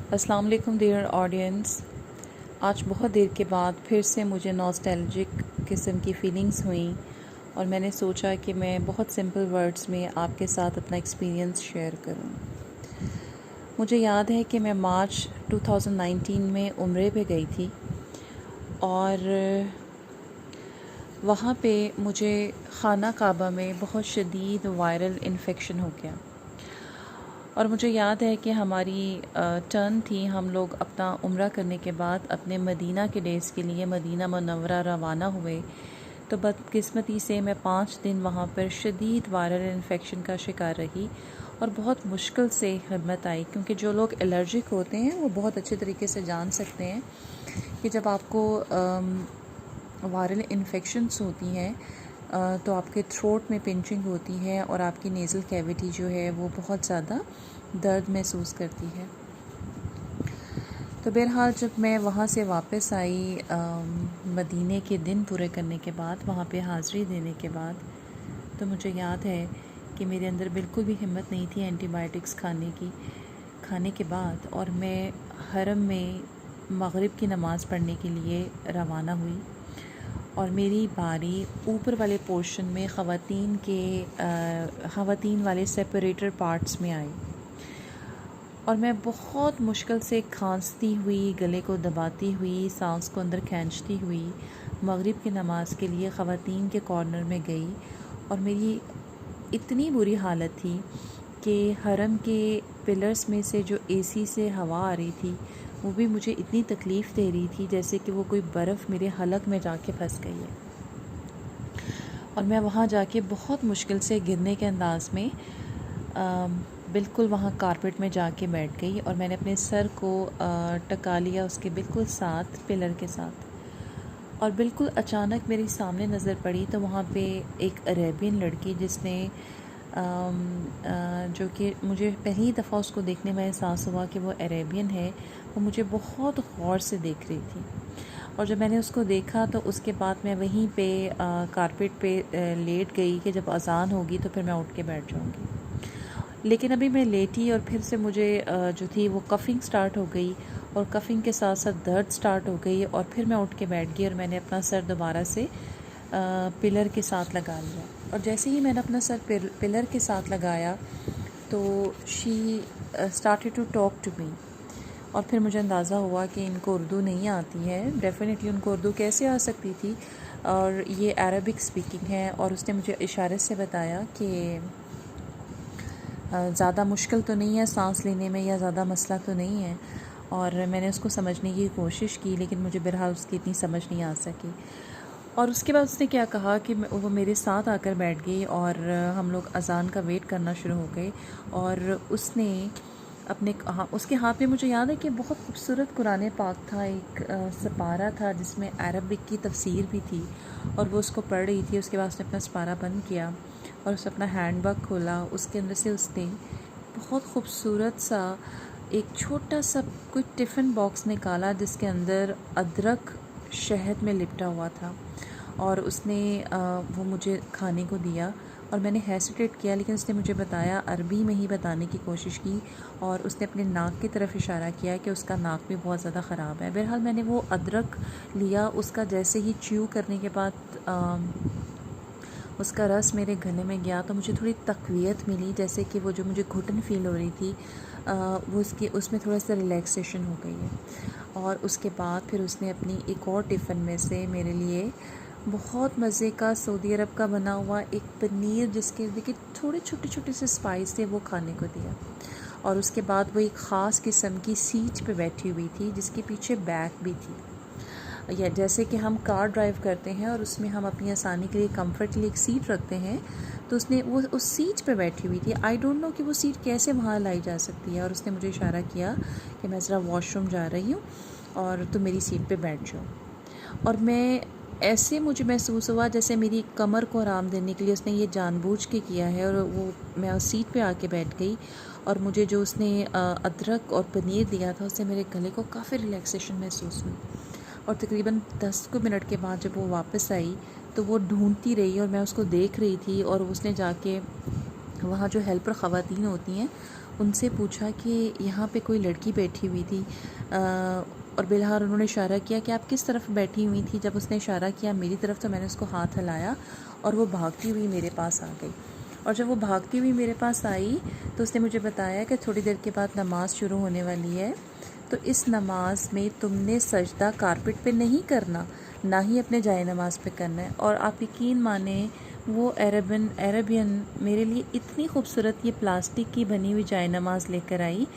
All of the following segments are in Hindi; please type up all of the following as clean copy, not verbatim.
अस्सलाम वालेकुम डियर ऑडियंस। आज बहुत देर के बाद फिर से मुझे नॉस्टैल्जिक किस्म की फ़ीलिंग्स हुई और मैंने सोचा कि मैं बहुत सिंपल वर्ड्स में आपके साथ अपना एक्सपीरियंस शेयर करूं। मुझे याद है कि मैं मार्च 2019 में उम्रे पे गई थी और वहाँ पे मुझे खाना काबा में बहुत शदीद वायरल इन्फेक्शन हो गया और मुझे याद है कि हमारी टर्न थी। हम लोग अपना उम्रा करने के बाद अपने मदीना के डेज़ के लिए मदीना मुनव्वरा रवाना हुए। तो बदकिस्मती से मैं 5 दिन वहाँ पर शदीद वायरल इन्फेक्शन का शिकार रही और बहुत मुश्किल से हिम्मत आई, क्योंकि जो लोग एलर्जिक होते हैं वो बहुत अच्छे तरीके से जान सकते हैं कि जब आपको वायरल इन्फेक्शंस होती हैं तो आपके थ्रोट में पिंचिंग होती है और आपकी नेज़ल कैविटी जो है वो बहुत ज़्यादा दर्द महसूस करती है। तो बहरहाल जब मैं वहाँ से वापस आई मदीने के दिन पूरे करने के बाद, वहाँ पे हाज़िरी देने के बाद, तो मुझे याद है कि मेरे अंदर बिल्कुल भी हिम्मत नहीं थी एंटीबायोटिक्स खाने के बाद, और मैं हरम में मगरिब की नमाज़ पढ़ने के लिए रवाना हुई और मेरी बारी ऊपर वाले पोर्शन में ख़वातीन वाले सेपरेटर पार्ट्स में आई और मैं बहुत मुश्किल से खांसती हुई, गले को दबाती हुई, सांस को अंदर खींचती हुई मगरिब की नमाज़ के लिए ख़वातीन के कॉर्नर में गई। और मेरी इतनी बुरी हालत थी कि हरम के पिलर्स में से जो एसी से हवा आ रही थी वो भी मुझे इतनी तकलीफ़ दे रही थी जैसे कि वो कोई बर्फ़ मेरे हलक में जाके फंस गई है। और मैं वहाँ जाके बहुत मुश्किल से गिरने के अंदाज़ में बिल्कुल वहाँ कारपेट में जाके बैठ गई और मैंने अपने सर को टका लिया उसके बिल्कुल साथ, पिलर के साथ। और बिल्कुल अचानक मेरे सामने नज़र पड़ी तो वहाँ पे एक अरेबियन लड़की, जिसने जो कि मुझे पहली दफ़ा उसको देखने में एहसास हुआ कि वो अरेबियन है, वो मुझे बहुत गौर से देख रही थी। और जब मैंने उसको देखा तो उसके बाद मैं वहीं पे कारपेट पे लेट गई कि जब अज़ान होगी तो फिर मैं उठ के बैठ जाऊँगी। लेकिन अभी मैं लेटी और फिर से मुझे जो थी वो कफ़िंग स्टार्ट हो गई और कफ़िंग के साथ साथ दर्द स्टार्ट हो गई और फिर मैं उठ के बैठ गई और मैंने अपना सर दोबारा से पिलर के साथ लगा लिया। और जैसे ही मैंने अपना सर पिलर के साथ लगाया तो she started to talk to me. और फिर मुझे अंदाज़ा हुआ कि इनको उर्दू नहीं आती है, डेफ़िनेटली उनको उर्दू कैसे आ सकती थी, और ये अरबिक स्पीकिंग है। और उसने मुझे इशारे से बताया कि ज़्यादा मुश्किल तो नहीं है सांस लेने में, या ज़्यादा मसला तो नहीं है। और मैंने उसको समझने की कोशिश की, लेकिन मुझे बहरहाल उसकी इतनी समझ नहीं आ सकी। और उसके बाद उसने क्या कहा कि वो मेरे साथ आकर बैठ गई और हम लोग अज़ान का वेट करना शुरू हो गए। और उसने उसके हाथ में, मुझे याद है कि बहुत खूबसूरत कुरान पाक था, एक सपारा था जिसमें अरबिक की तफसीर भी थी, और वो उसको पढ़ रही थी। उसके बाद उसने अपना सपारा बंद किया और उसने अपना हैंडबैग खोला। उसके अंदर से उसने बहुत खूबसूरत सा एक छोटा सा कोई टिफ़िन बॉक्स निकाला जिसके अंदर अदरक शहद में लिपटा हुआ था, और उसने वो मुझे खाने को दिया। और मैंने हेसिटेट किया, लेकिन उसने मुझे बताया, अरबी में ही बताने की कोशिश की, और उसने अपने नाक की तरफ इशारा किया कि उसका नाक भी बहुत ज़्यादा ख़राब है। बहरहाल मैंने वो अदरक लिया, उसका जैसे ही च्यू करने के बाद उसका रस मेरे गले में गया तो मुझे थोड़ी तक़वियत मिली, जैसे कि वो जो मुझे घुटन फ़ील हो रही थी वो उसमें थोड़ा सा रिलैक्सेशन हो गई है। और उसके बाद फिर उसने अपनी एक और टिफ़िन में से मेरे लिए बहुत मज़े का सऊदी अरब का बना हुआ एक पनीर, जिसके देखिए थोड़े छोटे छोटे से स्पाइस थे, वो खाने को दिया। और उसके बाद वो एक ख़ास किस्म की सीट पे बैठी हुई थी जिसके पीछे बैग भी थी, या जैसे कि हम कार ड्राइव करते हैं और उसमें हम अपनी आसानी के लिए कंफर्ट के लिए एक सीट रखते हैं, तो उसने वो उस सीट पे बैठी हुई थी। आई डोंट नो कि वो सीट कैसे वहाँ लाई जा सकती है। और उसने मुझे इशारा किया कि मैं ज़रा वॉशरूम जा रही हूँ और तुम मेरी सीट पे बैठ जाओ। और मैं ऐसे मुझे महसूस हुआ जैसे मेरी कमर को आराम देने के लिए उसने ये जानबूझ के किया है। और वो मैं उस सीट पे आके बैठ गई और मुझे जो उसने अदरक और पनीर दिया था उससे मेरे गले को काफ़ी रिलैक्सेशन महसूस हुई। और तकरीबन 10 मिनट के बाद जब वो वापस आई तो वो ढूंढती रही और मैं उसको देख रही थी। और उसने जाके वहाँ जो हेल्पर ख़वातीन होती हैं उनसे पूछा कि यहाँ पे कोई लड़की बैठी हुई थी और बिलहार उन्होंने इशारा किया कि आप किस तरफ बैठी हुई थी। जब उसने इशारा किया मेरी तरफ तो मैंने उसको हाथ हिलाया और वो भागती हुई मेरे पास आ गई। और जब वो भागती हुई मेरे पास आई तो उसने मुझे बताया कि थोड़ी देर के बाद नमाज़ शुरू होने वाली है, तो इस नमाज में तुमने सजदा कारपेट पे नहीं करना, ना ही अपने जाए नमाज पे करना है। और आप यकीन माने वो अरेबियन मेरे लिए इतनी खूबसूरत ये प्लास्टिक की बनी हुई जाए नमाज लेकर आई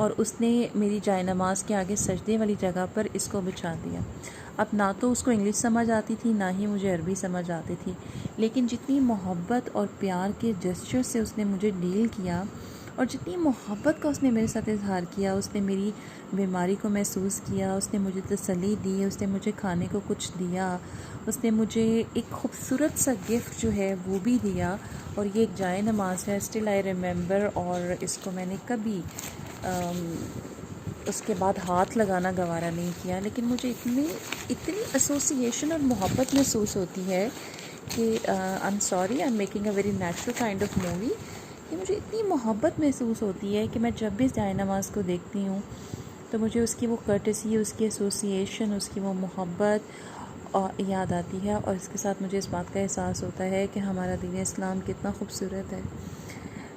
और उसने मेरी जाए नमाज के आगे सजदे वाली जगह पर इसको बिछा दिया। अब ना तो उसको इंग्लिश समझ आती थी, ना ही मुझे अरबी समझ आती थी, लेकिन जितनी मोहब्बत और प्यार के जेस्चर से उसने मुझे डील किया और जितनी मोहब्बत का उसने मेरे साथ इजहार किया, उसने मेरी बीमारी को महसूस किया, उसने मुझे तसल्ली दी, उसने मुझे खाने को कुछ दिया, उसने मुझे एक खूबसूरत सा गिफ्ट जो है वो भी दिया। और ये एक जाए नमाज है, स्टिल आई रिमेंबर। और इसको मैंने कभी उसके बाद हाथ लगाना गवारा नहीं किया, लेकिन मुझे इतनी इतनी एसोसिएशन और मोहब्बत महसूस होती है कि I am sorry, I am making a very natural kind of movie, कि मुझे इतनी मोहब्बत महसूस होती है कि मैं जब भी जाए नमाज को देखती हूँ तो मुझे उसकी वो कर्टसी, उसकी एसोसिएशन, उसकी वो मोहब्बत याद आती है। और इसके साथ मुझे इस बात का एहसास होता है कि हमारा दीन इस्लाम कितना खूबसूरत है।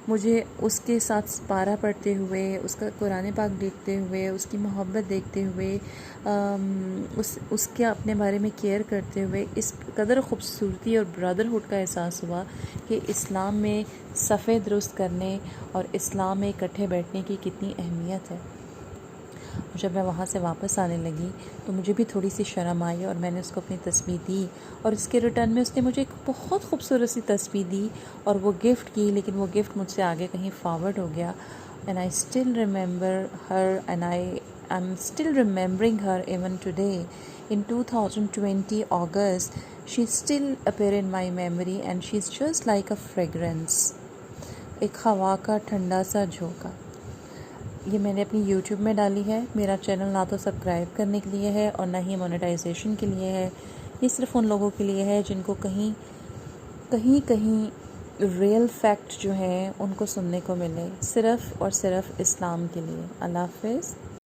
मुझे उसके साथ पारा पढ़ते हुए, उसका कुरान पाक देखते हुए, उसकी मोहब्बत देखते हुए, उसके अपने बारे में केयर करते हुए इस कदर खूबसूरती और ब्रदरहुड का एहसास हुआ कि इस्लाम में सफ़े दुरुस्त करने और इस्लाम में इकट्ठे बैठने की कितनी अहमियत है। और जब मैं वहाँ से वापस आने लगी तो मुझे भी थोड़ी सी शर्म आई और मैंने उसको अपनी तस्वीर दी और इसके रिटर्न में उसने मुझे एक बहुत खूबसूरत सी तस्वीर दी और वो गिफ्ट की, लेकिन वो गिफ्ट मुझसे आगे कहीं फॉरवर्ड हो गया। And I still remember her and I am still remembering her even today in 2020 August. She still appear in my memory and she's just like a fragrance, एक हवा का ठंडा सा झोंका। ये मैंने अपनी YouTube में डाली है। मेरा चैनल ना तो सब्सक्राइब करने के लिए है और ना ही मोनेटाइजेशन के लिए है। ये सिर्फ़ उन लोगों के लिए है जिनको कहीं रियल फैक्ट जो है उनको सुनने को मिले, सिर्फ़ और सिर्फ इस्लाम के लिए। अल्लाह हाफ़िज़।